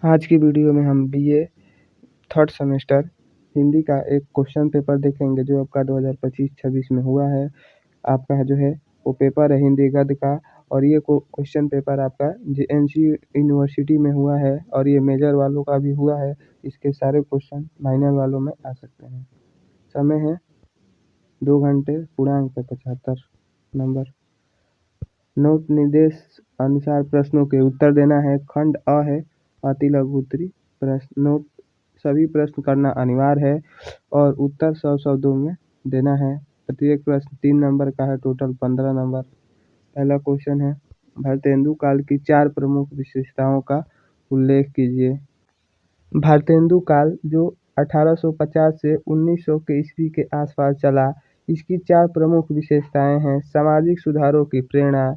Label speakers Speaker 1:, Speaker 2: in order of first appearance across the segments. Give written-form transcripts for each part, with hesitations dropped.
Speaker 1: आज की वीडियो में हम बीए थर्ड सेमेस्टर हिंदी का एक क्वेश्चन पेपर देखेंगे जो आपका 2025-26 में हुआ है। आपका जो है वो पेपर है हिंदी गद्य का, और ये क्वेश्चन पेपर आपका जेएनयू यूनिवर्सिटी में हुआ है और ये मेजर वालों का भी हुआ है। इसके सारे क्वेश्चन माइनर वालों में आ सकते हैं। समय है 2 घंटे, पूर्णांक है 75 नंबर। नोट निर्देश अनुसार प्रश्नों के उत्तर देना है। खंड अ है अति लघु उत्तरी प्रश्न। नोट सभी प्रश्न करना अनिवार्य है और उत्तर 100 शब्दों में देना है। प्रत्येक प्रश्न 3 नंबर का है, टोटल 15 नंबर। पहला क्वेश्चन है, भारतेंदु काल की 4 प्रमुख विशेषताओं का उल्लेख कीजिए। भारतेंदु काल जो 1850 से 1900 के ईस्वी के आसपास चला, इसकी 4 प्रमुख विशेषताएं हैं। सामाजिक सुधारों की प्रेरणा,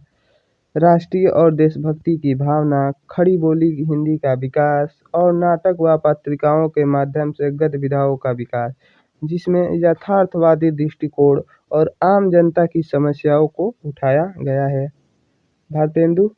Speaker 1: राष्ट्रीय और देशभक्ति की भावना, खड़ी बोली हिंदी का विकास और नाटक व पत्रिकाओं के माध्यम से गद्य विधाओं का विकास, जिसमें यथार्थवादी दृष्टिकोण और आम जनता की समस्याओं को उठाया गया है। भारतेंदु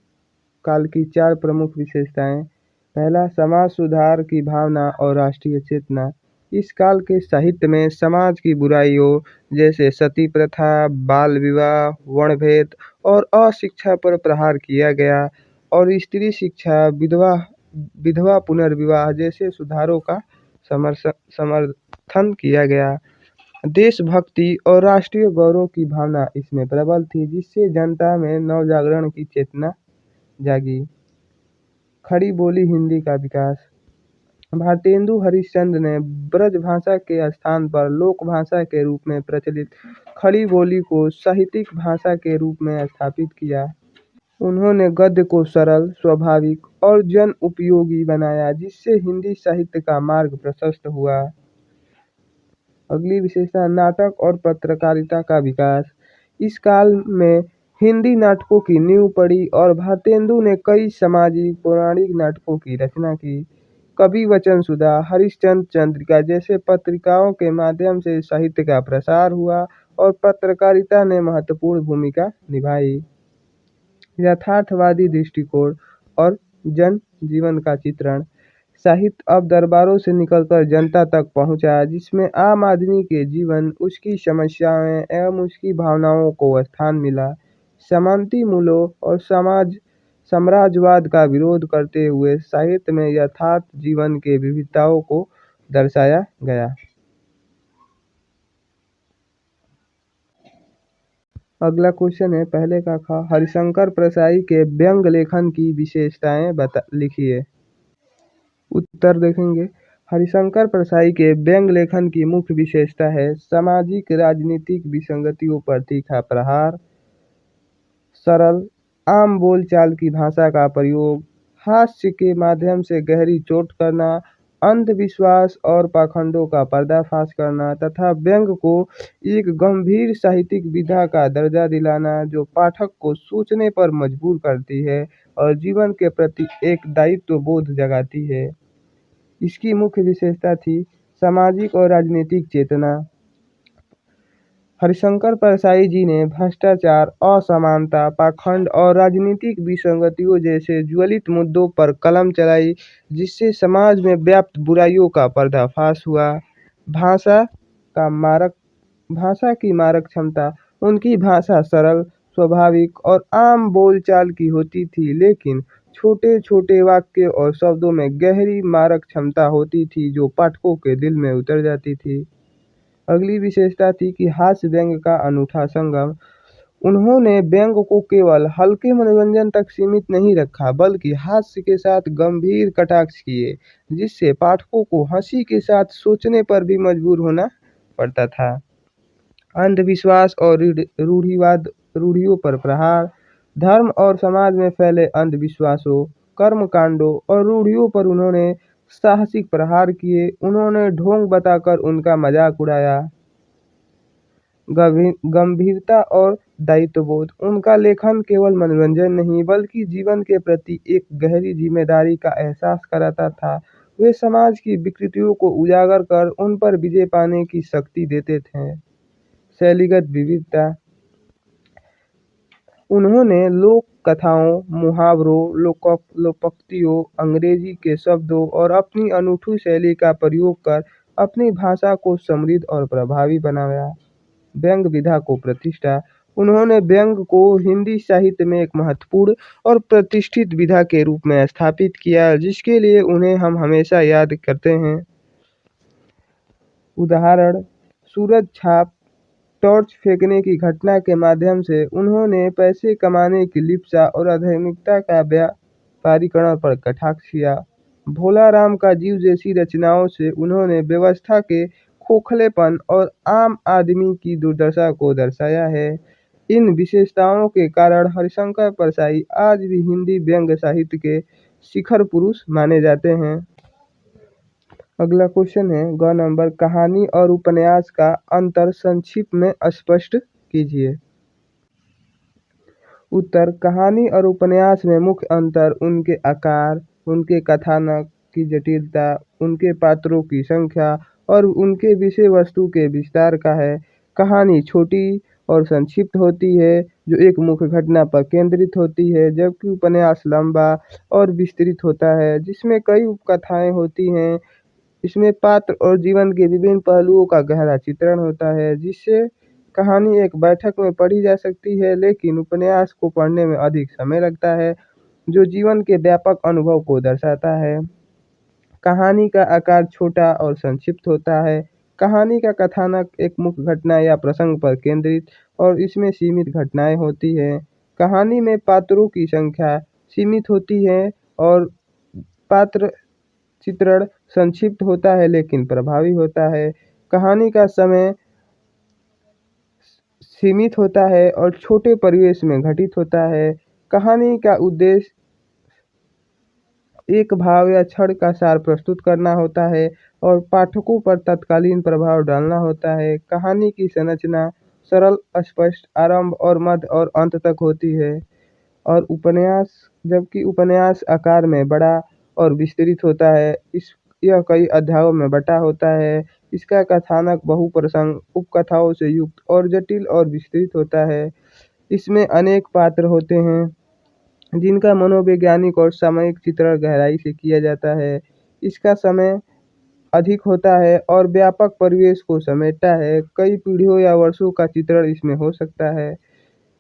Speaker 1: काल की 4 प्रमुख विशेषताएं। पहला, समाज सुधार की भावना और राष्ट्रीय चेतना। इस काल के साहित्य में समाज की बुराइयों जैसे सती प्रथा, बाल विवाह, वर्णभेद और अशिक्षा पर प्रहार किया गया और स्त्री शिक्षा, विधवा पुनर्विवाह जैसे सुधारों का समर्थन किया गया। देशभक्ति और राष्ट्रीय गौरव की भावना इसमें प्रबल थी, जिससे जनता में नवजागरण की चेतना जागी। खड़ी बोली हिंदी का विकास। भारतेंदु हरिश्चंद्र ने ब्रज भाषा के स्थान पर लोक भाषा के रूप में प्रचलित खड़ी बोली को साहित्यिक भाषा के रूप में स्थापित किया। उन्होंने गद्य को सरल, स्वाभाविक और जन उपयोगी बनाया, जिससे हिंदी साहित्य का मार्ग प्रशस्त हुआ। अगली विशेषता, नाटक और पत्रकारिता का विकास। इस काल में हिंदी नाटकों की नींव पड़ी और भारतेंदु ने कई सामाजिक पौराणिक नाटकों की रचना की। कवि वचन सुधा, हरिश्चंद्र चंद्रिका जैसे पत्रिकाओं के माध्यम से साहित्य का प्रसार हुआ और पत्रकारिता ने महत्वपूर्ण भूमिका निभाई। यथार्थवादी दृष्टिकोण और जन जीवन का चित्रण। साहित्य अब दरबारों से निकलकर जनता तक पहुंचा, जिसमें आम आदमी के जीवन, उसकी समस्याएं एवं उसकी भावनाओं को स्थान मिला। समानती मूल्यों और साम्राज्यवाद का विरोध करते हुए साहित्य में यथार्थ जीवन के विविधताओं को दर्शाया गया। अगला क्वेश्चन है, पहले का ख, हरिशंकर प्रसाई के व्यंग लेखन की विशेषताएं लिखिए। उत्तर देखेंगे। हरिशंकर प्रसाई के व्यंग लेखन की मुख्य विशेषता है सामाजिक राजनीतिक विसंगतियों पर तीखा प्रहार, सरल आम बोलचाल की भाषा का प्रयोग, हास्य के माध्यम से गहरी चोट करना, अंधविश्वास और पाखंडों का पर्दाफाश करना तथा व्यंग को एक गंभीर साहित्यिक विधा का दर्जा दिलाना, जो पाठक को सोचने पर मजबूर करती है और जीवन के प्रति एक दायित्व बोध जगाती है। इसकी मुख्य विशेषता थी सामाजिक और राजनीतिक चेतना। हरिशंकर परसाई जी ने भ्रष्टाचार, असमानता, पाखंड और राजनीतिक विसंगतियों जैसे ज्वलित मुद्दों पर कलम चलाई, जिससे समाज में व्याप्त बुराइयों का पर्दाफाश हुआ। भाषा की मारक क्षमता। उनकी भाषा सरल, स्वाभाविक और आम बोलचाल की होती थी, लेकिन छोटे छोटे वाक्य और शब्दों में गहरी मारक क्षमता होती थी, जो पाठकों के दिल में उतर जाती थी। अगली विशेषता थी कि हास्य व्यंग का अनूठा संगम। उन्होंने व्यंग को केवल हल्के मनोरंजन तक सीमित नहीं रखा, बल्कि हास्य के साथ गंभीर कटाक्ष किए, जिससे पाठकों को हंसी के साथ सोचने पर भी मजबूर होना पड़ता था। अंधविश्वास और रूढ़ियों पर प्रहार। धर्म और समाज में फैले अंधविश्वासों, कर्मकांडों और रूढ़ियों पर उन्होंने साहसिक प्रहार किए। उन्होंने ढोंग बताकर उनका मजाक उड़ाया। गंभीरता और दायित्वबोध। उनका लेखन केवल मनोरंजन नहीं, बल्कि जीवन के प्रति एक गहरी जिम्मेदारी का एहसास कराता था। वे समाज की विकृतियों को उजागर कर उन पर विजय पाने की शक्ति देते थे। शैलीगत विविधता। उन्होंने लोक कथाओं, मुहावरों, लोकोक्तियों, अंग्रेजी के शब्दों और अपनी अनूठी शैली का प्रयोग कर अपनी भाषा को समृद्ध और प्रभावी बनाया। व्यंग विधा को प्रतिष्ठा। उन्होंने व्यंग को हिंदी साहित्य में एक महत्वपूर्ण और प्रतिष्ठित विधा के रूप में स्थापित किया, जिसके लिए उन्हें हम हमेशा याद करते हैं। उदाहरण: सूरज छाप टॉर्च फेंकने की घटना के माध्यम से उन्होंने पैसे कमाने की लिप्सा और आध्यात्मिकता का व्यापारीकरण पर कटाक्ष किया। भोला राम का जीव जैसी रचनाओं से उन्होंने व्यवस्था के खोखलेपन और आम आदमी की दुर्दशा को दर्शाया है। इन विशेषताओं के कारण हरिशंकर परसाई आज भी हिंदी व्यंग्य साहित्य के शिखर पुरुष माने जाते हैं। अगला क्वेश्चन है ग नंबर, कहानी और उपन्यास का अंतर संक्षिप्त में स्पष्ट कीजिए। उत्तर: कहानी और उपन्यास में मुख्य अंतर उनके आकार, उनके कथानक की जटिलता, उनके पात्रों की संख्या और उनके विषय वस्तु के विस्तार का है। कहानी छोटी और संक्षिप्त होती है, जो एक मुख्य घटना पर केंद्रित होती है, जबकि उपन्यास लंबा और विस्तृत होता है, जिसमें कई उपकथाएं होती हैं। इसमें पात्र और जीवन के विभिन्न पहलुओं का गहरा चित्रण होता है, जिससे कहानी एक बैठक में पढ़ी जा सकती है, लेकिन उपन्यास को पढ़ने में अधिक समय लगता है, जो जीवन के व्यापक अनुभव को दर्शाता है। कहानी का आकार छोटा और संक्षिप्त होता है। कहानी का कथानक एक मुख्य घटना या प्रसंग पर केंद्रित और इसमें सीमित घटनाएं होती हैं। कहानी में पात्रों की संख्या सीमित होती है और पात्र चित्रण संक्षिप्त होता है लेकिन प्रभावी होता है। कहानी का समय सीमित होता है और छोटे परिवेश में घटित होता है। कहानी का उद्देश्य एक भाव या क्षण का सार प्रस्तुत करना होता है और पाठकों पर तत्कालीन प्रभाव डालना होता है। कहानी की संरचना सरल, स्पष्ट, आरंभ और मध्य और अंत तक होती है और जबकि उपन्यास आकार में बड़ा और विस्तृत होता है। यह कई अध्यायों में बटा होता है। इसका कथानक बहुप्रसंग, उपकथाओं से युक्त और जटिल और विस्तृत होता है। इसमें अनेक पात्र होते हैं, जिनका मनोवैज्ञानिक और सामयिक चित्रण गहराई से किया जाता है। इसका समय अधिक होता है और व्यापक परिवेश को समेटता है। कई पीढ़ियों या वर्षों का चित्रण इसमें हो सकता है।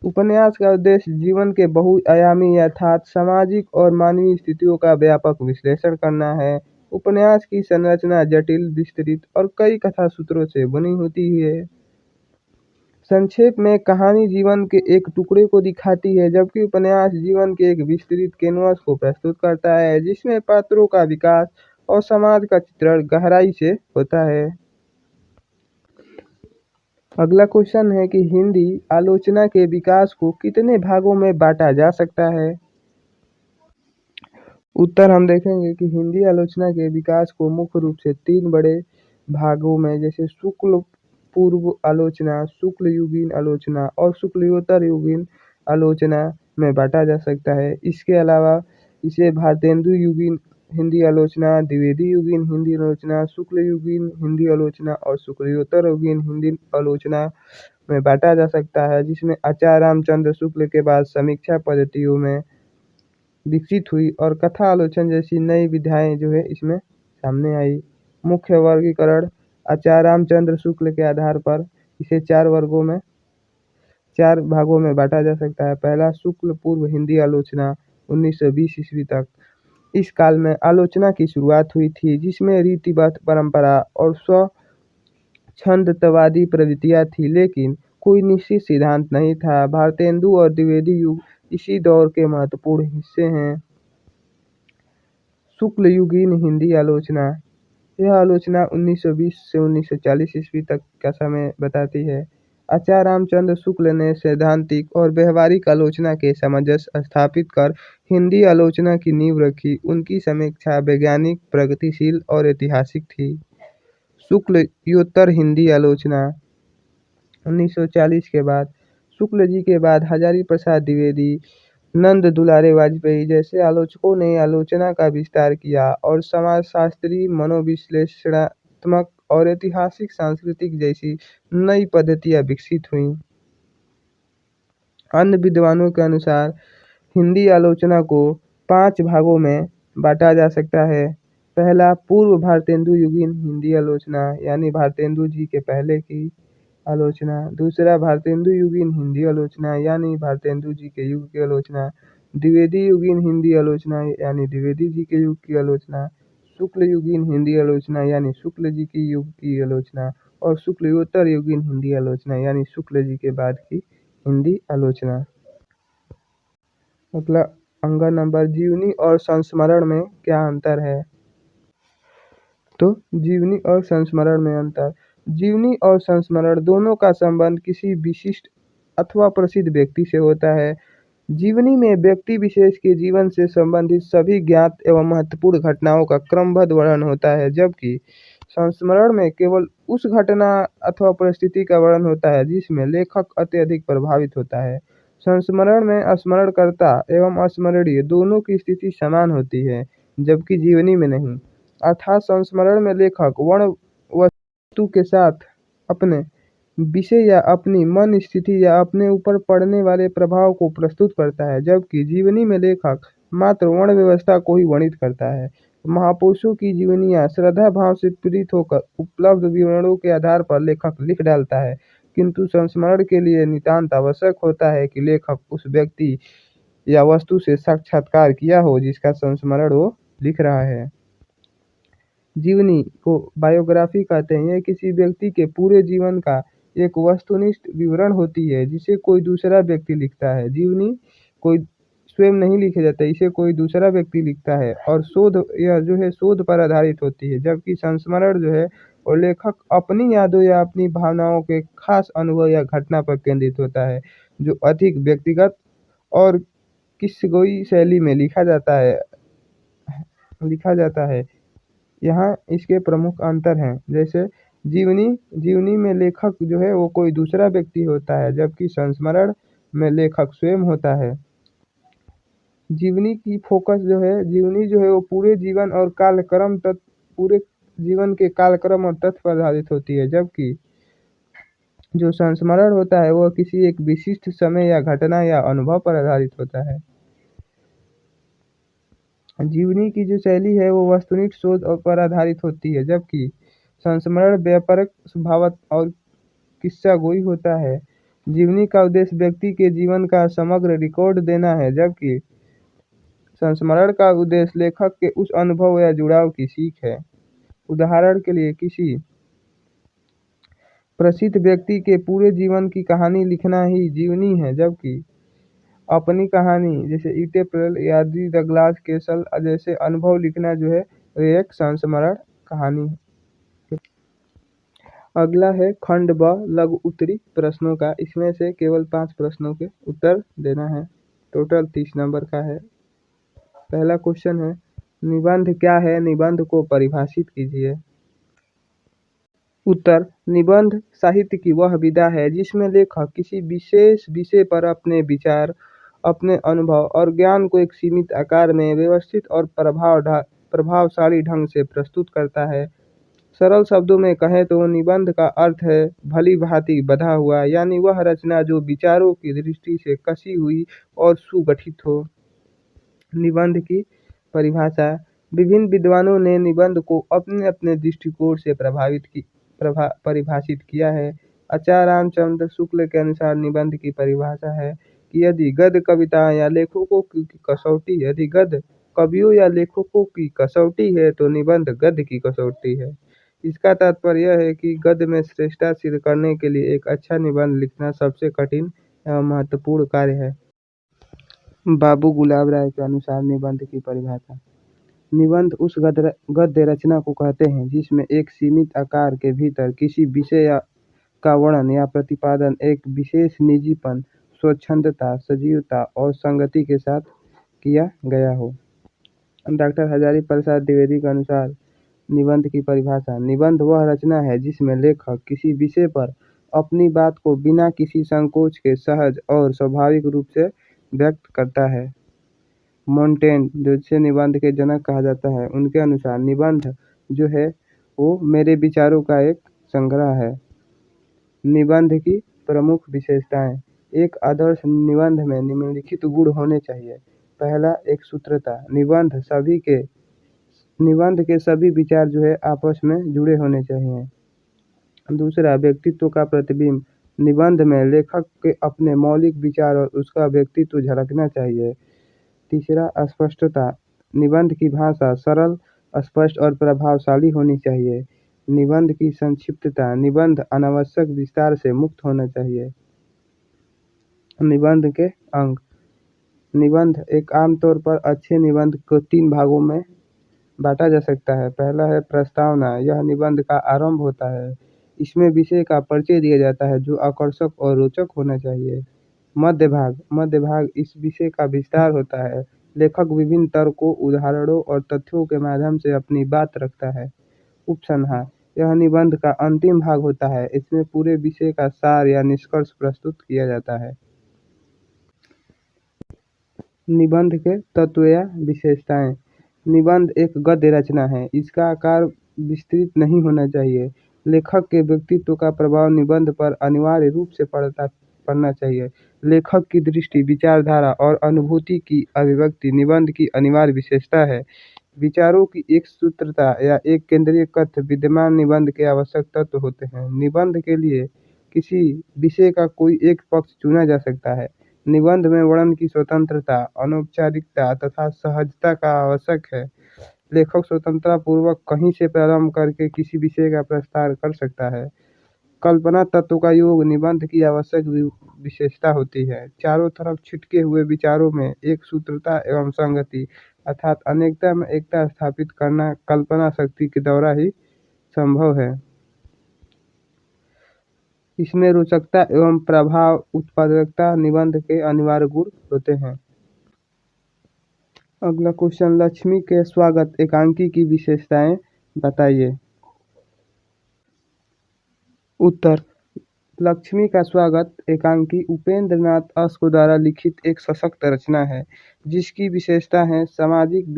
Speaker 1: उपन्यास का उद्देश्य जीवन के बहुआयामी यथार्थ, सामाजिक और मानवीय स्थितियों का व्यापक विश्लेषण करना है। उपन्यास की संरचना जटिल, विस्तृत और कई कथा सूत्रों से बनी होती है। संक्षेप में, कहानी जीवन के एक टुकड़े को दिखाती है, जबकि उपन्यास जीवन के एक विस्तृत कैनवास को प्रस्तुत करता है, जिसमें पात्रों का विकास और समाज का चित्रण गहराई से होता है। अगला क्वेश्चन है कि हिंदी आलोचना के विकास को कितने भागों में बांटा जा सकता है। उत्तर हम देखेंगे कि हिंदी आलोचना के विकास को मुख्य रूप से 3 बड़े भागों में, जैसे शुक्ल पूर्व आलोचना, शुक्ल युगीन आलोचना और शुक्लयोत्तर युगीन आलोचना में बांटा जा सकता है। इसके अलावा इसे भारतेंदु युगीन हिंदी आलोचना, द्विवेदी युगीन हिंदी आलोचना, शुक्ल युगीन हिंदी आलोचना और शुक्लयोत्तर युगीन हिंदी आलोचना में बांटा जा सकता है, जिसमें आचार्य रामचंद्र शुक्ल के बाद समीक्षा पद्धतियों में विकसित हुई और कथा आलोचना जैसी नई विधाएं जो है इसमें सामने आई। मुख्य वर्गीकरण: आचार्य रामचंद्र शुक्ल के आधार पर इसे 4 भागों में बांटा जा सकता है। पहला, शुक्ल पूर्व हिंदी आलोचना 1920 ईस्वी तक। इस काल में आलोचना की शुरुआत हुई थी, जिसमें रीतिबद्ध परंपरा और स्वच्छंदतावादी प्रवृत्तियां थी, लेकिन कोई निश्चित सिद्धांत नहीं था। भारतेंदु और द्विवेदी युग इसी दौर के महत्वपूर्ण हिस्से हैं। शुक्ल युगीन हिंदी आलोचना: यह आलोचना 1920 से 1940 ईस्वी तक का समय बताती है। आचार्य रामचंद्र शुक्ल ने सैद्धांतिक और व्यवहारिक आलोचना के सामंजस्य स्थापित कर हिंदी आलोचना की नींव रखी। उनकी समीक्षा वैज्ञानिक, प्रगतिशील और ऐतिहासिक थी। शुक्लयोत्तर हिंदी आलोचना: 1940 के बाद शुक्ल जी के बाद हजारी प्रसाद द्विवेदी, नंद दुलारे वाजपेयी जैसे आलोचकों ने आलोचना का विस्तार किया और समाजशास्त्री, मनोविश्लेषणात्मक और ऐतिहासिक सांस्कृतिक जैसी नई पद्धतियां विकसित हुईं। अन्य विद्वानों के अनुसार हिंदी आलोचना को 5 भागों में बांटा जा सकता है। पहला, पूर्व भारतेंदु युगीन हिंदी आलोचना यानी भारतेंदु जी के पहले की आलोचना। दूसरा, भारतेंदु युगीन हिंदी आलोचना यानी भारतेंदु जी के युग की आलोचना। द्विवेदी युगीन हिंदी आलोचना यानी द्विवेदी जी के युग की आलोचना। शुक्ल युगीन हिंदी आलोचना यानी शुक्ल जी की युग की आलोचना। और शुक्लयोत्तर युगीन हिंदी आलोचना यानी शुक्ल जी के बाद की हिंदी आलोचना। अगला अंगा नंबर, जीवनी और संस्मरण में क्या अंतर है? तो जीवनी और संस्मरण में अंतर। जीवनी और संस्मरण दोनों का संबंध किसी विशिष्ट अथवा प्रसिद्ध व्यक्ति से होता है। जीवनी में व्यक्ति विशेष के जीवन से संबंधित सभी ज्ञात एवं महत्वपूर्ण घटनाओं का क्रमबद्ध वर्णन होता है, जबकि संस्मरण में केवल उस घटना अथवा परिस्थिति का वर्णन होता है जिसमें लेखक अत्यधिक प्रभावित होता है। संस्मरण में स्मरणकर्ता एवं स्मरणीय दोनों की स्थिति समान होती है, जबकि जीवनी में नहीं। अर्थात संस्मरण में लेखक वर्ण वस्तु के साथ अपने विषय या अपनी मन स्थिति या अपने ऊपर पड़ने वाले प्रभाव को प्रस्तुत करता है, जबकि जीवनी में लेखक मात्र वर्ण व्यवस्था को ही वर्णित करता है। महापुरुषों की जीवनियाँ श्रद्धा भाव से प्रेरित होकर उपलब्ध विवरणों के आधार पर लेखक लिख डालता है, किंतु संस्मरण के लिए नितांत आवश्यक होता है कि लेखक उस व्यक्ति या वस्तु से साक्षात्कार किया हो जिसका संस्मरण वो लिख रहा है। जीवनी को बायोग्राफी कहते हैं। यह किसी व्यक्ति के पूरे जीवन का एक वस्तुनिष्ठ विवरण होती है जिसे कोई दूसरा व्यक्ति लिखता है। जीवनी कोई स्वयं नहीं लिखे जाते, इसे कोई दूसरा व्यक्ति लिखता है और यह जो है शोध पर आधारित होती है, जबकि संस्मरण जो है वो लेखक अपनी यादों या अपनी भावनाओं के खास अनुभव या घटना पर केंद्रित होता है, जो अधिक व्यक्तिगत और किस्सगोई शैली में लिखा जाता है। यहाँ इसके प्रमुख अंतर हैं, जैसे जीवनी में लेखक जो है वो कोई दूसरा व्यक्ति होता है, जबकि संस्मरण में लेखक स्वयं होता है। जीवनी जो है वो पूरे जीवन के कालक्रम और तथ्य पर आधारित होती है, जबकि जो संस्मरण होता है वह किसी एक विशिष्ट समय या घटना या अनुभव पर आधारित होता है। जीवनी की जो शैली है वो वस्तुनिष्ठ शोध पर आधारित होती है, जबकि संस्मरण व्यापक स्वभावत और किस्सागोई होता है। जीवनी का उद्देश्य व्यक्ति के जीवन का समग्र रिकॉर्ड देना है, जबकि संस्मरण का उद्देश्य लेखक के उस अनुभव या जुड़ाव की सीख है। उदाहरण के लिए किसी प्रसिद्ध व्यक्ति के पूरे जीवन की कहानी लिखना ही जीवनी है, जबकि अपनी कहानी जैसे ईटेपल यादी द ग्लास कैसल जैसे अनुभव लिखना जो है एक संस्मरण कहानी है। अगला है खंड ब, लघु उत्तरी प्रश्नों का। इसमें से केवल 5 प्रश्नों के उत्तर देना है। टोटल 30 नंबर का है। पहला क्वेश्चन है, निबंध क्या है? निबंध को परिभाषित कीजिए। उत्तर, निबंध साहित्य की वह विधा है जिसमें लेखक किसी विशेष विषय पर अपने विचार, अपने अनुभव और ज्ञान को एक सीमित आकार में व्यवस्थित और प्रभावशाली ढंग से प्रस्तुत करता है। सरल शब्दों में कहें तो निबंध का अर्थ है भली भांति बंधा हुआ, यानी वह रचना जो विचारों की दृष्टि से कसी हुई और सुगठित हो। निबंध की परिभाषा। विभिन्न विद्वानों ने निबंध को अपने अपने दृष्टिकोण से परिभाषित किया है। आचार्य रामचंद्र शुक्ल के अनुसार निबंध की परिभाषा है कि यदि गद्य कवियों या लेखकों की कसौटी है तो निबंध गद्य की कसौटी है। इसका तात्पर्य यह है कि गद्य में श्रेष्ठता सिद्ध करने के लिए एक अच्छा निबंध लिखना सबसे कठिन एवं महत्वपूर्ण कार्य है। बाबू गुलाब राय के अनुसार निबंध की परिभाषा। निबंध उस गद्य रचना को कहते हैं जिसमें एक सीमित आकार के भीतर किसी विषय का वर्णन या प्रतिपादन एक विशेष निजीपन, स्वच्छंदता, सजीवता और संगति के साथ किया गया हो। डॉक्टर हजारी प्रसाद द्विवेदी के अनुसार निबंध की परिभाषा। निबंध वह रचना है जिसमें लेखक किसी विषय पर अपनी बात को बिना किसी संकोच के सहज और स्वाभाविक रूप से व्यक्त करता है। मोंटेन, जिसे निबंध के जनक कहा जाता है, उनके अनुसार निबंध जो है वो मेरे विचारों का एक संग्रह है। निबंध की प्रमुख विशेषताएं। एक आदर्श निबंध में निम्नलिखित गुण होने चाहिए। पहला, एक सूत्रता। निबंध के सभी विचार जो है आपस में जुड़े होने चाहिए। दूसरा, व्यक्तित्व का प्रतिबिंब। निबंध में लेखक के अपने मौलिक विचार और उसका व्यक्तित्व झलकना चाहिए। तीसरा, स्पष्टता। निबंध की भाषा सरल, स्पष्ट और प्रभावशाली होनी चाहिए। निबंध की संक्षिप्तता। निबंध अनावश्यक विस्तार से मुक्त होना चाहिए। निबंध के अंग। निबंध एक आमतौर पर अच्छे निबंध को 3 भागों में बांटा जा सकता है। पहला है प्रस्तावना। यह निबंध का आरंभ होता है। इसमें विषय का परिचय दिया जाता है जो आकर्षक और रोचक होना चाहिए। मध्य भाग इस विषय का विस्तार होता है। लेखक विभिन्न तर्कों, उदाहरणों और तथ्यों के माध्यम से अपनी बात रखता है। उपसंहार। यह निबंध का अंतिम भाग होता है। इसमें पूरे विषय का सार या निष्कर्ष प्रस्तुत किया जाता है। निबंध के तत्व या विशेषताएं। निबंध एक गद्य रचना है। इसका आकार विस्तृत नहीं होना चाहिए। लेखक के व्यक्तित्व का प्रभाव निबंध पर अनिवार्य रूप से पड़ना चाहिए। लेखक की दृष्टि, विचारधारा और अनुभूति की अभिव्यक्ति निबंध की अनिवार्य विशेषता है। विचारों की एक सूत्रता या एक केंद्रीय कथ्य विद्यमान निबंध के आवश्यक तत्व होते हैं। निबंध के लिए किसी विषय का कोई एक पक्ष चुना जा सकता है। निबंध में वर्णन की स्वतंत्रता, अनौपचारिकता तथा सहजता का आवश्यक है। लेखक स्वतंत्रता पूर्वक कहीं से प्रारंभ करके किसी विषय का प्रस्ताव कर सकता है। कल्पना तत्व का योग निबंध की आवश्यक विशेषता होती है। चारों तरफ छिटके हुए विचारों में एक सूत्रता एवं संगति अर्थात अनेकता में एकता स्थापित करना कल्पना शक्ति के द्वारा ही संभव है। इसमें रोचकता एवं प्रभाव उत्पादकता निबंध के अनिवार्य गुण होते हैं। अगला क्वेश्चन, लक्ष्मी के स्वागत एकांकी की विशेषताएं बताइए। उत्तर, लक्ष्मी का स्वागत एकांकी उपेंद्र नाथ अस्क द्वारा लिखित एक सशक्त रचना है जिसकी विशेषता है सामाजिक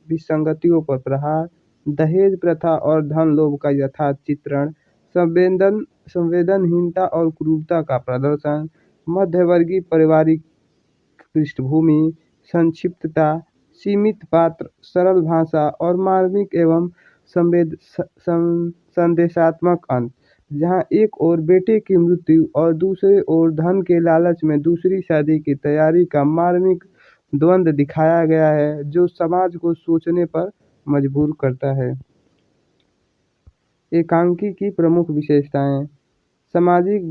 Speaker 1: विसंगतियों पर प्रहार, दहेज प्रथा और धन लोभ का यथार्थ चित्रण, संवेदनहीनता और क्रूरता का प्रदर्शन, मध्यवर्गीय पारिवारिक पृष्ठभूमि, संक्षिप्तता, सीमित पात्र, सरल भाषा और मार्मिक एवं संदेशात्मक अंत। जहां एक ओर बेटे की मृत्यु और दूसरे ओर धन के लालच में दूसरी शादी की तैयारी का मार्मिक द्वंद्व दिखाया गया है जो समाज को सोचने पर मजबूर करता है। एकांकी की प्रमुख विशेषताएं। सामाजिक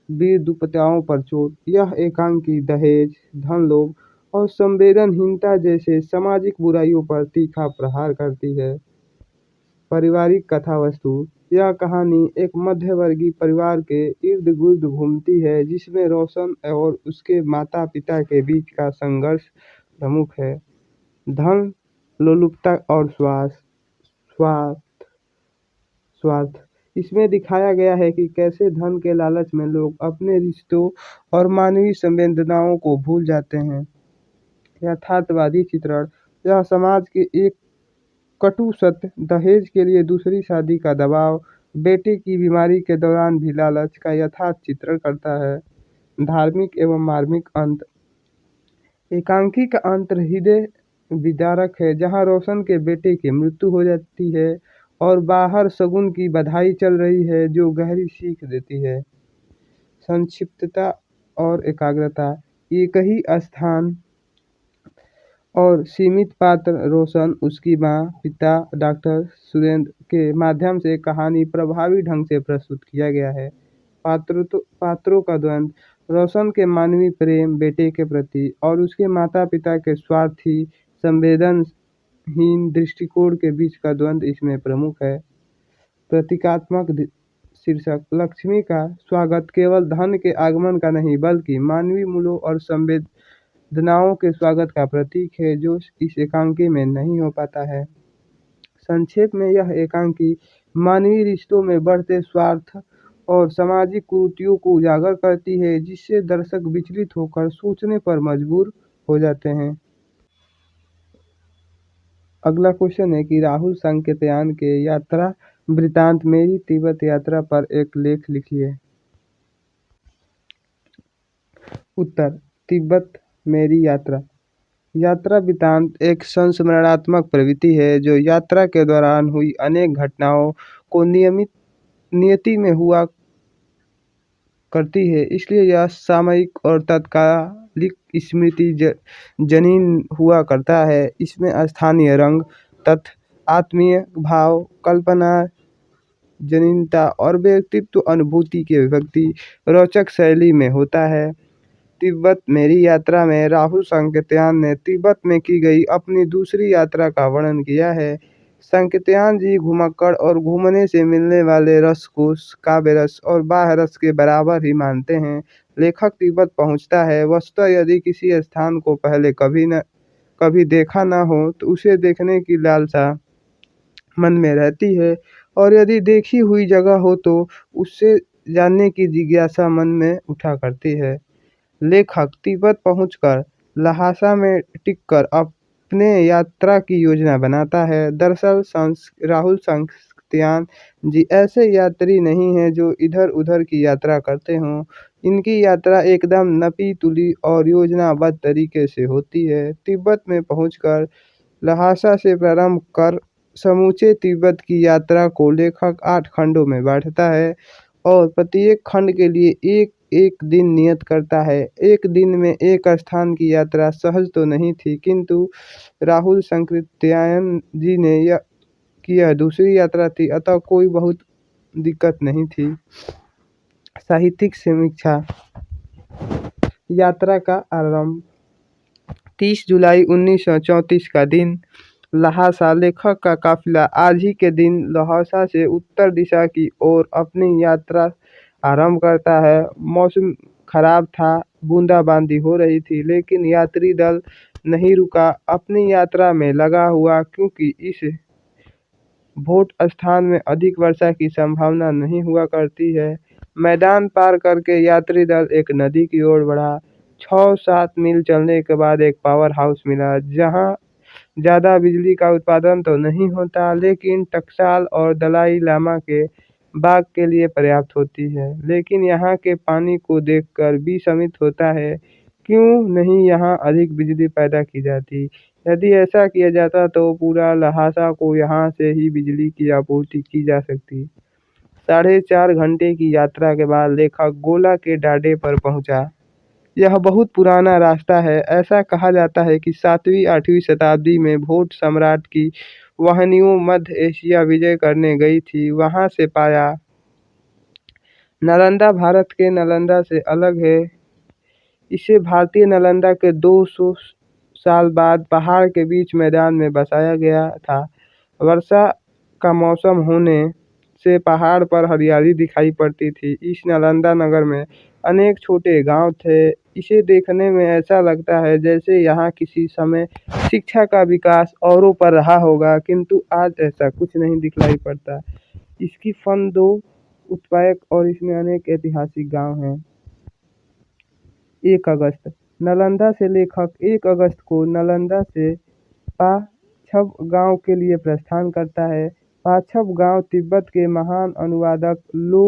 Speaker 1: विरूपताओं पर चोट। यह एकांकी दहेज, धन लोभ और संवेदनहीनता जैसे सामाजिक बुराइयों पर तीखा प्रहार करती है। पारिवारिक कथा वस्तु। यह कहानी एक मध्यवर्गीय परिवार के इर्द गिर्द घूमती है जिसमें रोशन और उसके माता पिता के बीच का संघर्ष प्रमुख है। धन लोलुपता और स्वार्थ। इसमें दिखाया गया है कि कैसे धन के लालच में लोग अपने रिश्तों और मानवीय संवेदनाओं को भूल जाते हैं। यथार्थवादी चित्रण। यह समाज के एक कटु सत्य, दहेज के लिए दूसरी शादी का दबाव, बेटे की बीमारी के दौरान भी लालच का यथार्थ चित्रण करता है। धार्मिक एवं मार्मिक अंत। एकांकी का अंत हृदय विदारक है जहां रोशन के बेटे की मृत्यु हो जाती है और बाहर शगुन की बधाई चल रही है जो गहरी सीख देती है। संक्षिप्तता और एकाग्रता। एक ही स्थान और सीमित पात्र रोशन, उसकी मां, पिता, डॉक्टर सुरेंद्र के माध्यम से कहानी प्रभावी ढंग से प्रस्तुत किया गया है। पात्रों का द्वंद्व। रोशन के मानवीय प्रेम बेटे के प्रति और उसके माता पिता के स्वार्थी संवेदनहीन दृष्टिकोण के बीच का द्वंद्व इसमें प्रमुख है। प्रतीकात्मक शीर्षक। लक्ष्मी का स्वागत केवल धन के आगमन का नहीं बल्कि मानवीय मूल्यों और संवेदनाओं के स्वागत का प्रतीक है जो इस एकांकी में नहीं हो पाता है। संक्षेप में यह एकांकी मानवीय रिश्तों में बढ़ते स्वार्थ और सामाजिक कुरीतियों को उजागर करती है जिससे दर्शक विचलित होकर सोचने पर मजबूर हो जाते हैं। अगला क्वेश्चन है कि राहुल सांकेतयान के यात्रा वृतांत मेरी तिब्बत यात्रा पर एक लेख लिखिए। उत्तर, तिब्बत मेरी यात्रा। यात्रा वृत्तांत एक संस्मरणात्मक प्रवृत्ति है जो यात्रा के दौरान हुई अनेक घटनाओं को नियमित नियति में हुआ करती है, इसलिए यह सामयिक और तात्कालिक स्मृति जनीन हुआ करता है। इसमें स्थानीय रंग, तथ्य, आत्मीय भाव, कल्पना जनिनता और व्यक्तित्व अनुभूति की व्यक्ति रोचक शैली में होता है। तिब्बत मेरी यात्रा में राहुल सांकृत्यायन ने तिब्बत में की गई अपनी दूसरी यात्रा का वर्णन किया है। सांकृत्यायन जी घुमक्कड़ और घूमने से मिलने वाले रस को काव्य रस और बाह्य रस के बराबर ही मानते हैं। लेखक तिब्बत पहुंचता है। वस्तुतः यदि किसी स्थान को पहले कभी देखा न हो तो उसे देखने की लालसा मन में रहती है, और यदि देखी हुई जगह हो तो उससे जानने की जिज्ञासा मन में उठा करती है। लेखक तिब्बत पहुंचकर ल्हासा में टिककर अपने यात्रा की योजना बनाता है। दरअसल राहुल सांकृत्यायन जी ऐसे यात्री नहीं हैं जो इधर उधर की यात्रा करते हों। इनकी यात्रा एकदम नपी तुली और योजनाबद्ध तरीके से होती है। तिब्बत में पहुंचकर ल्हासा से प्रारंभ कर समूचे तिब्बत की यात्रा को लेखक 8 खंडों में बांटता है और प्रत्येक खंड के लिए एक एक दिन नियत करता है। एक दिन में एक स्थान की यात्रा सहज तो नहीं थी, किंतु राहुल सांकृत्यायन जी ने यह दूसरी यात्रा थी, अतः कोई बहुत दिक्कत नहीं थी। साहित्यिक समीक्षा। यात्रा का आरंभ 30 जुलाई 1934 का दिन। ल्हासा। लेखक का काफिला आज ही के दिन ल्हासा से उत्तर दिशा की ओर अपनी यात्रा आरंभ करता है। मौसम खराब था, बूंदाबांदी हो रही थी, लेकिन यात्री दल नहीं रुका, अपनी यात्रा में लगा हुआ, क्योंकि इस भोट स्थान में अधिक वर्षा की संभावना नहीं हुआ करती है। मैदान पार करके यात्री दल एक नदी की ओर बढ़ा। 6-7 मील चलने के बाद एक पावर हाउस मिला, जहां ज़्यादा बिजली का उत्पादन तो नहीं होता, लेकिन टकसाल और दलाई लामा के बाग के लिए पर्याप्त होती है। लेकिन यहाँ के पानी को देखकर भी शमित होता है, क्यों नहीं यहाँ अधिक बिजली पैदा की जाती। यदि ऐसा किया जाता तो पूरा ल्हासा को यहाँ से ही बिजली की आपूर्ति की जा सकती। 4.5 घंटे की यात्रा के बाद लेखक गोला के डाडे पर पहुँचा। यह बहुत पुराना रास्ता है। ऐसा कहा जाता है कि 7वीं-8वीं शताब्दी में भोट सम्राट की वाहिनियों मध्य एशिया विजय करने गई थी। वहां से पाया। नालंदा भारत के नालंदा से अलग है। इसे भारतीय नालंदा के 200 साल बाद पहाड़ के बीच मैदान में बसाया गया था। वर्षा का मौसम होने से पहाड़ पर हरियाली दिखाई पड़ती थी। इस नालंदा नगर में अनेक छोटे गांव थे। इसे देखने में ऐसा लगता है जैसे यहाँ किसी समय शिक्षा का विकास औरों पर रहा होगा, किंतु आज ऐसा कुछ नहीं दिखलाई पड़ता। इसकी फन 2 उत्पायक और इसमें अनेक ऐतिहासिक गांव हैं। 1 अगस्त। नालंदा से लेखक 1 अगस्त को नालंदा से पाछब गांव के लिए प्रस्थान करता है। पाछब गांव तिब्बत के महान अनुवादक लो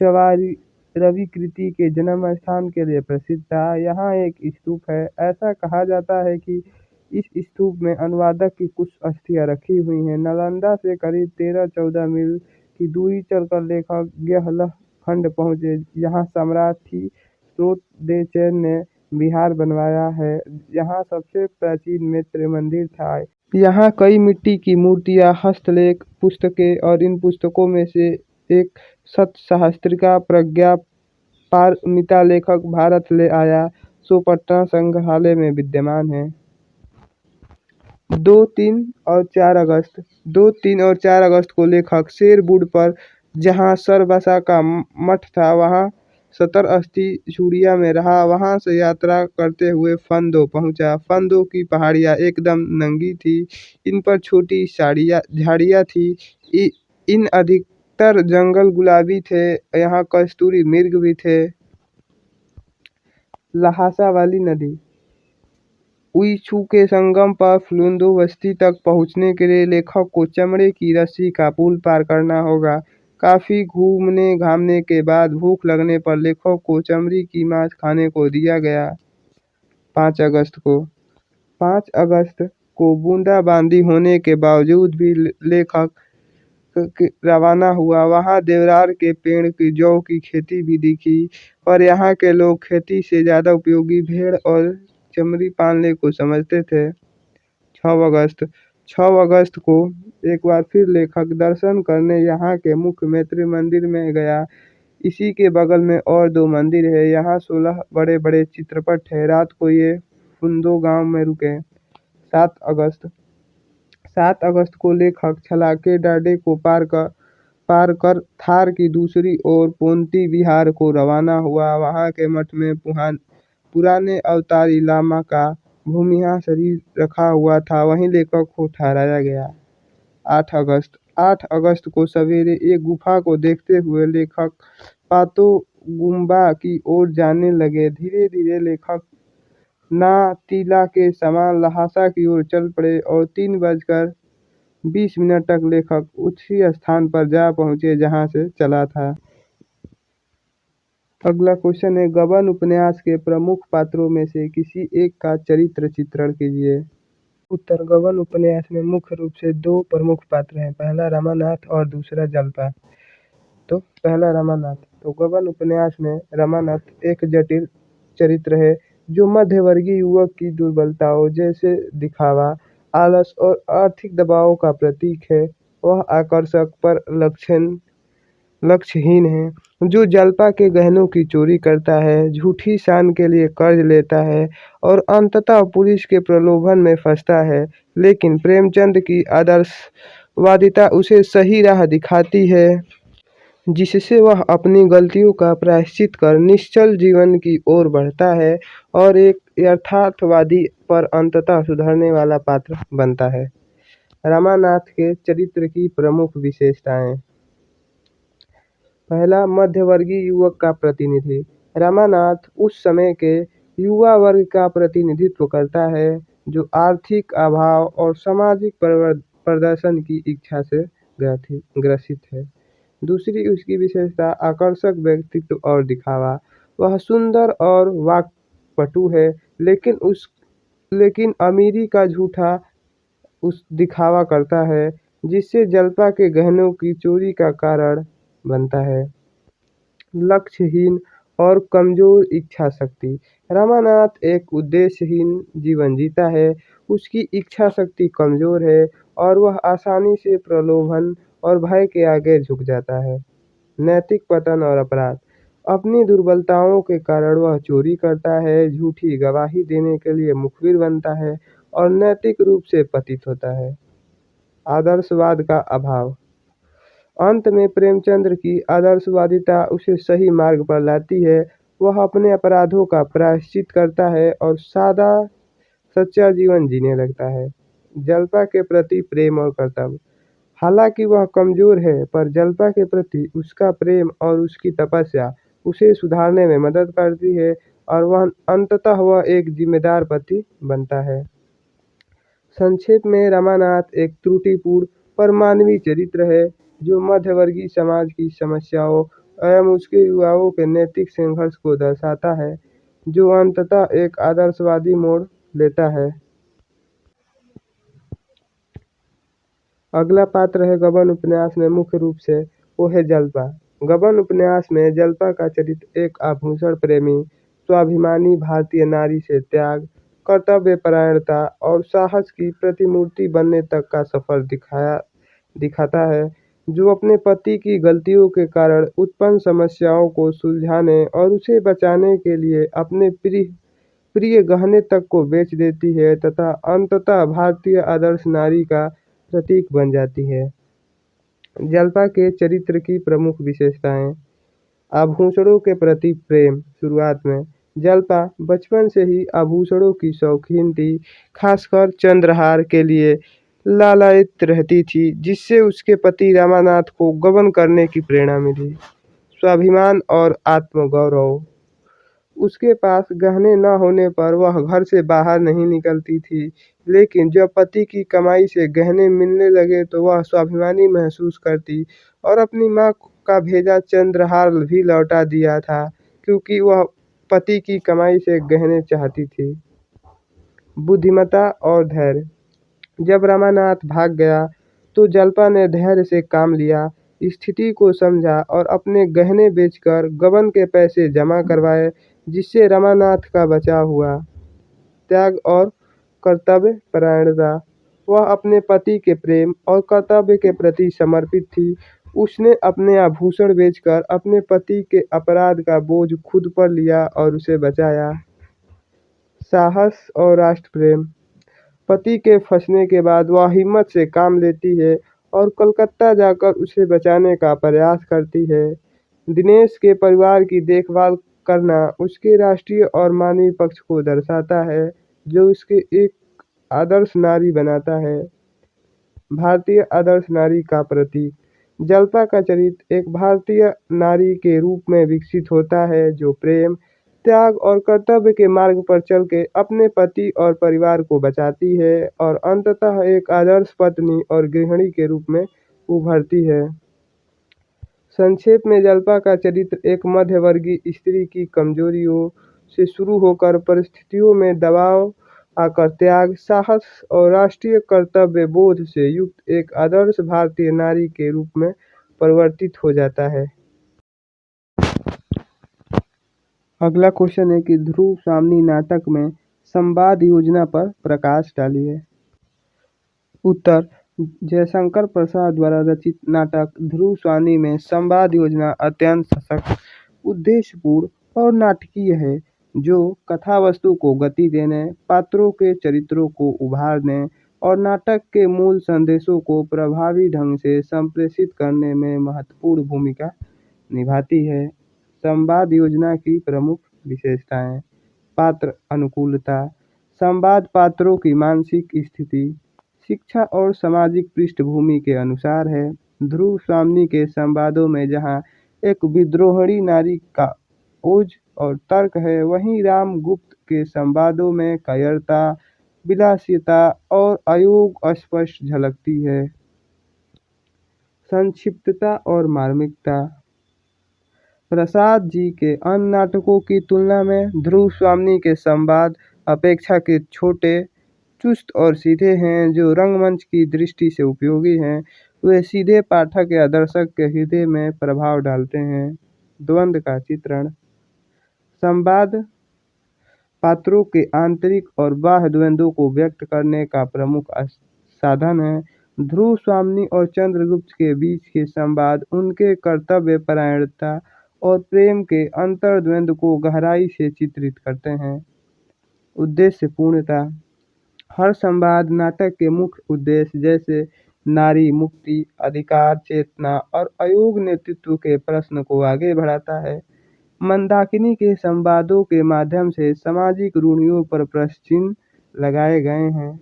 Speaker 1: चवारी रविकृति के जन्म स्थान के लिए प्रसिद्ध था। यहाँ एक स्तूप है। ऐसा कहा जाता है कि इस स्तूप में अनुवादक की कुछ अस्थियां रखी हुई हैं। नालंदा से करीब 13-14 मील की दूरी चलकर लेखक गेहलह खंड पहुँचे। यहाँ सम्राट थी स्रोत-देव ने विहार बनवाया है। यहाँ सबसे प्राचीन मैत्र मंदिर था। यहाँ कई मिट्टी की मूर्तियाँ, हस्तलेख, पुस्तकें और इन पुस्तकों में से एक सप्तसहस्त्रिका प्रज्ञा पारमिता लेखक भारत ले आया सो पटना संग्रहालय में विद्यमान है। 2, 3 और 4 अगस्त। 2, 3 और 4 अगस्त को लेखक शेरबुड पर, जहाँ सरबसा का मठ था, वहाँ सतर-अस्थि चूड़िया में रहा। वहाँ से यात्रा करते हुए फंदो पहुँचा। फंदो की पहाड़ियाँ एकदम नंगी थी। इन पर छोटी झाड़ियाँ थी। इन अधिकतर जंगल गुलाबी थे। यहाँ कस्तूरी मृग भी थे। ल्हासा वाली नदी। उइछू के संगम पर फुलुंदो बस्ती तक पहुंचने के लिए लेखक को चमड़े की रस्सी का पुल पार करना होगा। काफ़ी घूमने घामने के बाद भूख लगने पर लेखक को चमड़ी की मांस खाने को दिया गया। 5 अगस्त को 5 अगस्त को बूंदाबांदी होने के बावजूद भी लेखक रवाना हुआ। वहाँ देवदार के पेड़ की जौ की खेती भी दिखी, पर यहाँ के लोग खेती से ज़्यादा उपयोगी भेड़ और चमड़ी पालने को समझते थे। 6 अगस्त 6 अगस्त को एक बार फिर लेखक दर्शन करने यहाँ के मुख्य मैत्री मंदिर में गया। इसी के बगल में और 2 मंदिर है। यहाँ 16 बड़े बड़े चित्रपट है। रात को ये फुंदो गांव में रुके। 7 अगस्त को लेखक छलाके डांडे को पार कर थार की दूसरी ओर पोंती विहार को रवाना हुआ। वहाँ के मठ में पुराने अवतारी लामा का भूमिहा शरीर रखा हुआ था, वहीं लेखक को ठहराया गया। 8 अगस्त को सवेरे एक गुफा को देखते हुए लेखक पातो गुम्बा की ओर जाने लगे। धीरे धीरे लेखक नातीला के समान लहासा की ओर चल पड़े और 3:20 तक लेखक उसी स्थान पर जा पहुंचे जहां से चला था। अगला क्वेश्चन है, गबन उपन्यास के प्रमुख पात्रों में से किसी एक का चरित्र चित्रण कीजिए। उत्तर, गबन उपन्यास में मुख्य रूप से 2 प्रमुख पात्र हैं, पहला रमानाथ और दूसरा जल्पा। तो पहला रमानाथ। तो गबन उपन्यास में रमानाथ एक जटिल चरित्र है जो मध्यवर्गीय युवक की दुर्बलताओं जैसे दिखावा, आलस और आर्थिक दबाव का प्रतीक है। वह आकर्षक पर लक्ष्यहीन है, जो जल्पा के गहनों की चोरी करता है, झूठी शान के लिए कर्ज लेता है और अंततः पुलिस के प्रलोभन में फंसता है। लेकिन प्रेमचंद की आदर्शवादिता उसे सही राह दिखाती है, जिससे वह अपनी गलतियों का प्रायश्चित कर निश्चल जीवन की ओर बढ़ता है और एक यथार्थवादी पर अंततः सुधरने वाला पात्र बनता है। रमानाथ के चरित्र की प्रमुख विशेषताएं। पहला, मध्यवर्गीय युवक का प्रतिनिधि। रमानाथ उस समय के युवा वर्ग का प्रतिनिधित्व करता है जो आर्थिक अभाव और सामाजिक प्रदर्शन की इच्छा से ग्रसित है। दूसरी उसकी विशेषता, आकर्षक व्यक्तित्व और दिखावा। वह सुंदर और वाक्पटु है, लेकिन अमीरी का झूठा दिखावा करता है, जिससे जल्पा के गहनों की चोरी का कारण बनता है। लक्ष्यहीन और कमजोर इच्छा शक्ति। रमानाथ एक उद्देश्यहीन जीवन जीता है। उसकी इच्छा शक्ति कमजोर है और वह आसानी से प्रलोभन और भय के आगे झुक जाता है। नैतिक पतन और अपराध। अपनी दुर्बलताओं के कारण वह चोरी करता है, झूठी गवाही देने के लिए मुखबिर बनता है और नैतिक रूप से पतित होता है। आदर्शवाद का अभाव। अंत में प्रेमचंद की आदर्शवादिता उसे सही मार्ग पर लाती है। वह अपने अपराधों का प्रायश्चित करता है और सादा सच्चा जीवन जीने लगता है। जल्पा के प्रति प्रेम और कर्तव्य। हालांकि वह कमजोर है, पर जल्पा के प्रति उसका प्रेम और उसकी तपस्या उसे सुधारने में मदद करती है और अंततः वह एक जिम्मेदार पति बनता है। संक्षेप में, रमानाथ एक त्रुटिपूर्ण पर मानवीय चरित्र है जो मध्यवर्गीय समाज की समस्याओं एवं उसके युवाओं के नैतिक संघर्ष को दर्शाता है, जो अंततः एक आदर्शवादी मोड़ लेता है। अगला पात्र है गबन उपन्यास में मुख्य रूप से, वो है जल्पा। गबन उपन्यास में जल्पा का चरित्र एक आभूषण प्रेमी, स्वाभिमानी भारतीय नारी से त्याग, कर्तव्यपरायणता और साहस की प्रतिमूर्ति बनने तक का सफर दिखाता है, जो अपने पति की गलतियों के कारण उत्पन्न समस्याओं को सुलझाने और उसे बचाने के लिए अपने प्रिय गहने तक को बेच देती है तथा अंततः भारतीय आदर्श नारी का प्रतीक बन जाती है। जल्पा के चरित्र की प्रमुख विशेषताएं। आभूषणों के प्रति प्रेम। शुरुआत में जल्पा बचपन से ही आभूषणों की शौकीन थी, खासकर चंद्रहार के लिए लालायित रहती थी, जिससे उसके पति रमानाथ को गबन करने की प्रेरणा मिली। स्वाभिमान और आत्मगौरव। उसके पास गहने न होने पर वह घर से बाहर नहीं निकलती थी, लेकिन जब पति की कमाई से गहने मिलने लगे तो वह स्वाभिमानी महसूस करती और अपनी माँ का भेजा चंद्रहार भी लौटा दिया था, क्योंकि वह पति की कमाई से गहने चाहती थी। बुद्धिमत्ता और धैर्य। जब रमानाथ भाग गया तो जल्पा ने धैर्य से काम लिया, स्थिति को समझा और अपने गहने बेचकर गबन के पैसे जमा करवाए, जिससे रमानाथ का बचाव हुआ। त्याग और कर्तव्य परायणता। वह अपने पति के प्रेम और कर्तव्य के प्रति समर्पित थी। उसने अपने आभूषण बेचकर अपने पति के अपराध का बोझ खुद पर लिया और उसे बचाया। साहस और राष्ट्र प्रेम। पति के फंसने के बाद वह हिम्मत से काम लेती है और कलकत्ता जाकर उसे बचाने का प्रयास करती है। दिनेश के परिवार की देखभाल करना उसके राष्ट्रीय और मानवीय पक्ष को दर्शाता है, जो उसके एक आदर्श नारी बनाता है। भारतीय आदर्श नारी का प्रतीक। जल्पा का चरित्र एक भारतीय नारी के रूप में विकसित होता है, जो प्रेम, त्याग और कर्तव्य के मार्ग पर चल के अपने पति और परिवार को बचाती है और अंततः एक आदर्श पत्नी और गृहिणी के रूप में उभरती है। संक्षेप में, जल्पा का चरित्र एक मध्यवर्गीय स्त्री की कमजोरियों से शुरू होकर परिस्थितियों में दबाव आकर त्याग, साहस और राष्ट्रीय कर्तव्य बोध से युक्त एक आदर्श भारतीय नारी के रूप में परिवर्तित हो जाता है। अगला क्वेश्चन है कि ध्रुव स्वामी नाटक में संवाद योजना पर प्रकाश डालिए। उत्तर, जयशंकर प्रसाद द्वारा रचित नाटक ध्रुव स्वामी में संवाद योजना अत्यंत सशक्त, उद्देश्यपूर्ण और नाटकीय है, जो कथा वस्तु को गति देने, पात्रों के चरित्रों को उभारने और नाटक के मूल संदेशों को प्रभावी ढंग से संप्रेषित करने में महत्वपूर्ण भूमिका निभाती है। संवाद योजना की प्रमुख विशेषताएं। पात्र अनुकूलता। संवाद पात्रों की मानसिक स्थिति, शिक्षा और सामाजिक पृष्ठभूमि के अनुसार है। ध्रुव स्वामी के संवादों में जहां एक विद्रोहिणी नारी का ओज और तर्क है, वहीं रामगुप्त के संवादों में कायरता, विलासिता और अयोग स्पष्ट झलकती है। संक्षिप्तता और मार्मिकता। प्रसाद जी के अन्य नाटकों की तुलना में ध्रुव स्वामी के संवाद अपेक्षाकृत छोटे, चुस्त और सीधे हैं, जो रंगमंच की दृष्टि से उपयोगी हैं। वे सीधे पाठक या दर्शक के हृदय में प्रभाव डालते हैं। द्वंद्व का चित्रण। संवाद पात्रों के आंतरिक और बाह्य द्वंद्वों को व्यक्त करने का प्रमुख साधन है। ध्रुव स्वामी और चंद्रगुप्त के बीच के संवाद उनके कर्तव्य परायणता और प्रेम के अंतर्द्वंद को गहराई से चित्रित करते हैं। उद्देश्य पूर्णता। हर संवाद नाटक के मुख्य उद्देश्य जैसे नारी मुक्ति, अधिकार चेतना और अयोग नेतृत्व के प्रश्न को आगे बढ़ाता है। मंदाकिनी के संवादों के माध्यम से सामाजिक रूढ़ियों पर प्रश्न चिन्ह लगाए गए हैं।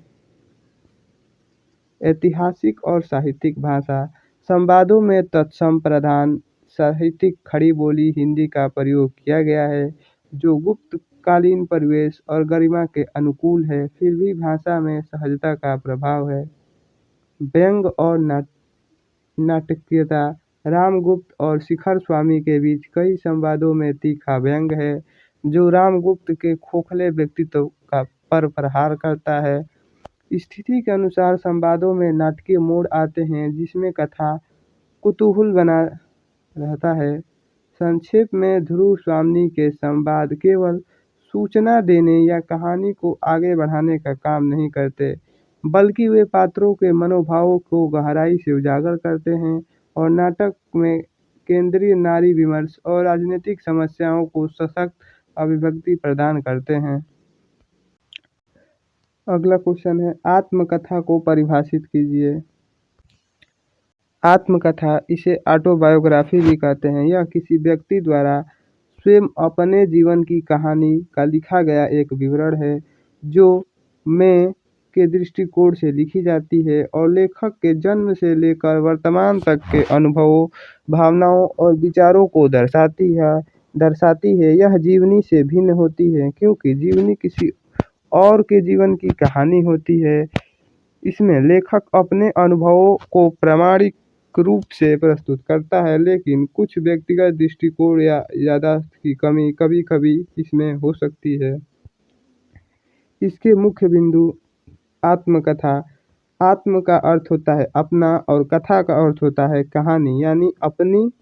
Speaker 1: ऐतिहासिक और साहित्यिक भाषा। संवादों में तत्सम प्रधान साहित्यिक खड़ी बोली हिंदी का प्रयोग किया गया है, जो गुप्त कालीन परिवेश और गरिमा के अनुकूल है, फिर भी भाषा में सहजता का प्रभाव है। व्यंग और नाटकीयता। रामगुप्त और शिखर स्वामी के बीच कई संवादों में तीखा व्यंग है, जो रामगुप्त के खोखले व्यक्तित्व पर प्रहार करता है। स्थिति के अनुसार संवादों में नाटकीय मोड़ आते हैं, जिसमें कथा कुतूहल बना रहता है। संक्षेप में, ध्रुव स्वामी के संवाद केवल सूचना देने या कहानी को आगे बढ़ाने का काम नहीं करते, बल्कि वे पात्रों के मनोभावों को गहराई से उजागर करते हैं और नाटक में केंद्रीय नारी विमर्श और राजनीतिक समस्याओं को सशक्त अभिव्यक्ति प्रदान करते हैं। अगला क्वेश्चन है, आत्मकथा को परिभाषित कीजिए। आत्मकथा, इसे ऑटोबायोग्राफी भी कहते हैं, यह किसी व्यक्ति द्वारा स्वयं अपने जीवन की कहानी का लिखा गया एक विवरण है, जो मैं के दृष्टिकोण से लिखी जाती है और लेखक के जन्म से लेकर वर्तमान तक के अनुभवों, भावनाओं और विचारों को दर्शाती है। यह जीवनी से भिन्न होती है, क्योंकि जीवनी किसी और के जीवन की कहानी होती है। इसमें लेखक अपने अनुभवों को प्रामाणिक रूप से प्रस्तुत करता है, लेकिन कुछ व्यक्तिगत दृष्टिकोण या याददाश्त की कमी कभी-कभी इसमें हो सकती है। इसके मुख्य बिंदु आत्मकथा। आत्म का अर्थ होता है अपना और कथा का अर्थ होता है कहानी, यानी अपनी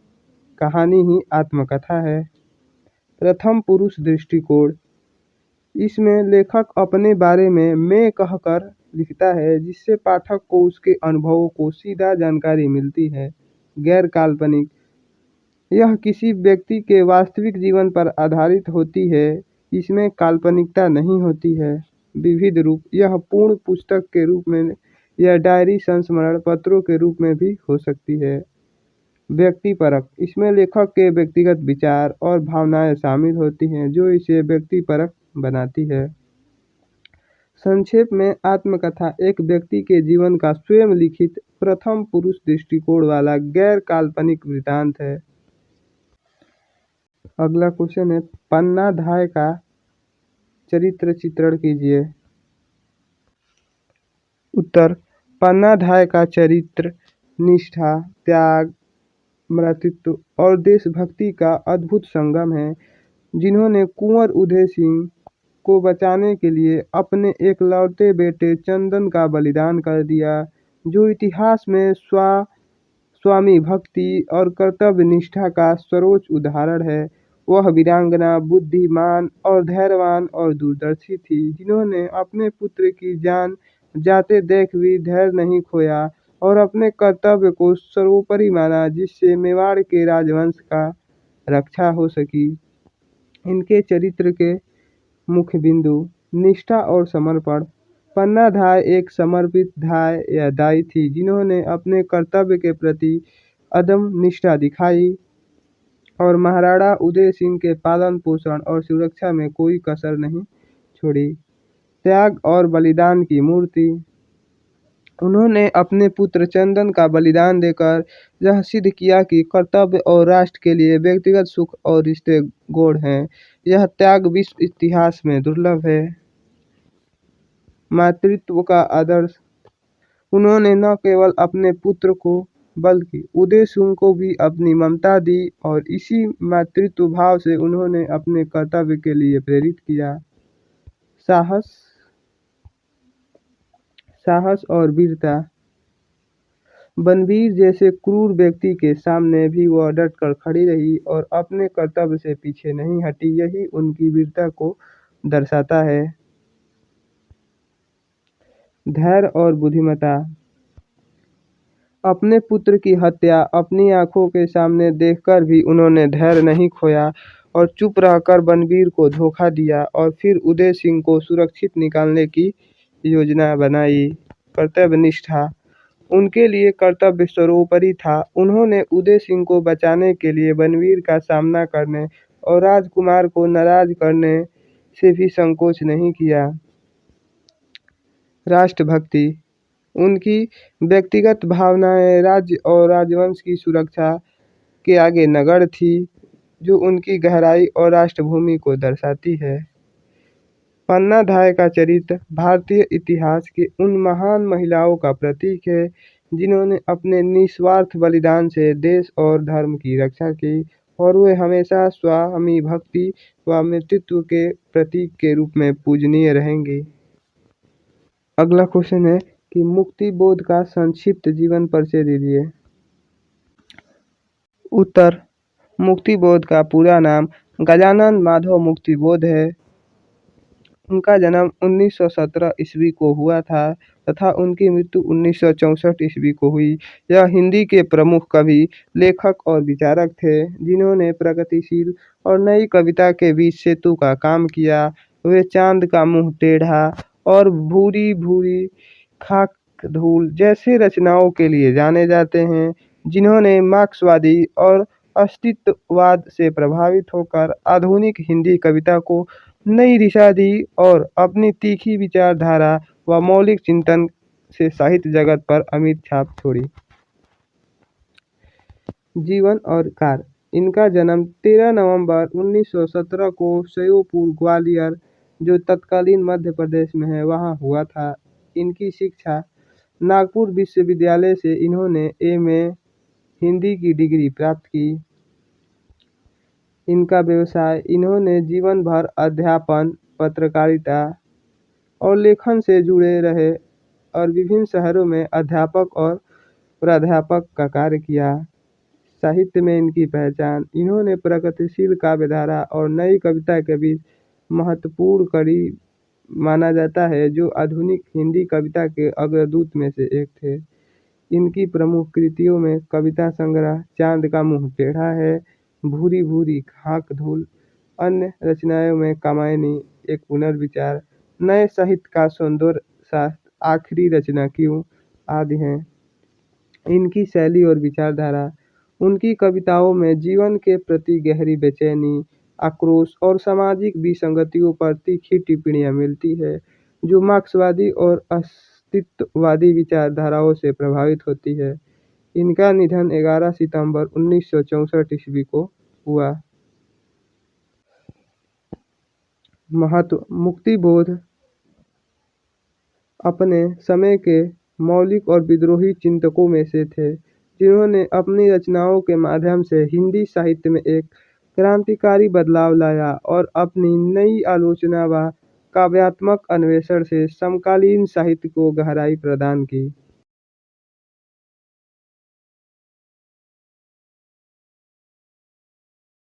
Speaker 1: कहानी ही आत्मकथा है। प्रथम पुरुष दृष्टिकोण। इसमें लेखक अपने बारे में मैं कहकर लिखता है, जिससे पाठक को उसके अनुभवों को सीधा जानकारी मिलती है। गैर काल्पनिक। यह किसी व्यक्ति के वास्तविक जीवन पर आधारित होती है, इसमें काल्पनिकता नहीं होती है। विविध रूप। यह पूर्ण पुस्तक के रूप में या डायरी, संस्मरण पत्रों के रूप में भी हो सकती है। व्यक्तिपरक। इसमें लेखक के व्यक्तिगत विचार और भावनाएं शामिल होती हैं, जो इसे व्यक्तिपरक बनाती है। संक्षेप में, आत्मकथा एक व्यक्ति के जीवन का स्वयं लिखित प्रथम पुरुष दृष्टिकोण वाला गैर काल्पनिक वृत्तांत है। अगला क्वेश्चन है, पन्नाधाय का चरित्र चित्रण कीजिए। उत्तर। पन्नाधाय का चरित्र निष्ठा, त्याग, भ्रातृत्व और देशभक्ति का अद्भुत संगम है, जिन्होंने कुंवर उदय सिंह को बचाने के लिए अपने एकलौते बेटे चंदन का बलिदान कर दिया, जो इतिहास में स्वामी भक्ति और कर्तव्य निष्ठा का सर्वोच्च उदाहरण है। वह वीरांगना बुद्धिमान और धैर्यवान और दूरदर्शी थी, जिन्होंने अपने पुत्र की जान जाते देख भी धैर्य नहीं खोया और अपने कर्तव्य को सर्वोपरि माना, जिससे मेवाड़ के राजवंश का रक्षा हो सकी। इनके चरित्र के मुख्य बिंदु। निष्ठा और समर्पण। पन्नाधाय एक समर्पित धाय या दाई थी, जिन्होंने अपने कर्तव्य के प्रति अदम्य निष्ठा दिखाई और महाराणा उदय सिंह के पालन पोषण और सुरक्षा में कोई कसर नहीं छोड़ी। त्याग और बलिदान की मूर्ति। उन्होंने अपने पुत्र चंदन का बलिदान देकर यह सिद्ध किया कि कर्तव्य और राष्ट्र के लिए व्यक्तिगत सुख और रिश्ते गौण हैं। यह त्याग विश्व इतिहास में दुर्लभ है। मातृत्व का आदर्श। उन्होंने न केवल अपने पुत्र को बल्कि उदय सिंह को भी अपनी ममता दी और इसी मातृत्व भाव से उन्होंने अपने कर्तव्य के लिए प्रेरित किया। साहस और वीरता। बनवीर जैसे क्रूर व्यक्ति के सामने भी वह डटकर खड़ी रही और अपने कर्तव्य से पीछे नहीं हटी, यही उनकी वीरता को दर्शाता है। धैर्य और बुद्धिमत्ता। अपने पुत्र की हत्या अपनी आंखों के सामने देखकर भी उन्होंने धैर्य नहीं खोया और चुप रहकर बनवीर को धोखा दिया और फिर उदय सिंह को सुरक्षित निकालने की योजना बनाई। कर्तव्य निष्ठा। उनके लिए कर्तव्य सर्वोपरि था। उन्होंने उदय सिंह को बचाने के लिए बनवीर का सामना करने और राजकुमार को नाराज करने से भी संकोच नहीं किया। राष्ट्रभक्ति। उनकी व्यक्तिगत भावनाएं राज्य और राजवंश की सुरक्षा के आगे नगण्य थी, जो उनकी गहराई और राष्ट्रभूमि को दर्शाती है। पन्नाधाय का चरित्र भारतीय इतिहास की उन महान महिलाओं का प्रतीक है, जिन्होंने अपने निस्वार्थ बलिदान से देश और धर्म की रक्षा की और वे हमेशा स्वामी भक्ति व मातृत्व के प्रतीक के रूप में पूजनीय रहेंगी। अगला क्वेश्चन है कि मुक्ति बोध का संक्षिप्त जीवन परिचय दीजिए। उत्तर। मुक्ति बोध का पूरा नाम गजानन माधव मुक्ति बोध है। उनका जन्म 1917 ईस्वी को हुआ था तथा उनकी मृत्यु 1964 ईस्वी को हुई। यह हिंदी के प्रमुख कवि, लेखक और विचारक थे, जिन्होंने प्रगतिशील और नई कविता के बीच सेतु का काम किया। वे चांद का मुंह टेढ़ा और भूरी भूरी खाक धूल जैसे रचनाओं के लिए जाने जाते हैं, जिन्होंने मार्क्सवादी और अस्तित्ववाद से प्रभावित होकर आधुनिक हिंदी कविता को नई दिशा दी और अपनी तीखी विचारधारा व मौलिक चिंतन से साहित्य जगत पर अमिट छाप छोड़ी। जीवन और कार्य। इनका जन्म 13 नवंबर 1917 को श्योपुर ग्वालियर, जो तत्कालीन मध्य प्रदेश में है, वहाँ हुआ था। इनकी शिक्षा नागपुर विश्वविद्यालय से इन्होंने M.A. हिंदी की डिग्री प्राप्त की। इनका व्यवसाय इन्होंने जीवन भर अध्यापन, पत्रकारिता और लेखन से जुड़े रहे और विभिन्न शहरों में अध्यापक और प्राध्यापक का कार्य किया। साहित्य में इनकी पहचान, इन्होंने प्रगतिशील काव्यधारा और नई कविता के बीच महत्वपूर्ण कड़ी माना जाता है, जो आधुनिक हिंदी कविता के अग्रदूत में से एक थे। इनकी प्रमुख कृतियों में कविता संग्रह चांद का मुंह टेढ़ा है, भूरी भूरी खाक धूल, अन्य रचनाओं में कामायनी, एक पुनर्विचार, नए साहित्य का सौंदर्य शास्त्र, आखिरी रचना क्यों आदि हैं। इनकी शैली और विचारधारा, उनकी कविताओं में जीवन के प्रति गहरी बेचैनी, आक्रोश और सामाजिक विसंगतियों पर तीखी टिप्पणियां मिलती है, जो मार्क्सवादी और अस्तित्ववादी विचारधाराओं से प्रभावित होती है। इनका निधन 11 सितंबर 1964 ईस्वी को हुआ। महत्व, मुक्तिबोध अपने समय के मौलिक और विद्रोही चिंतकों में से थे, जिन्होंने अपनी रचनाओं के माध्यम से हिंदी साहित्य में एक क्रांतिकारी बदलाव लाया और अपनी नई आलोचना व काव्यात्मक अन्वेषण से समकालीन साहित्य को गहराई प्रदान की।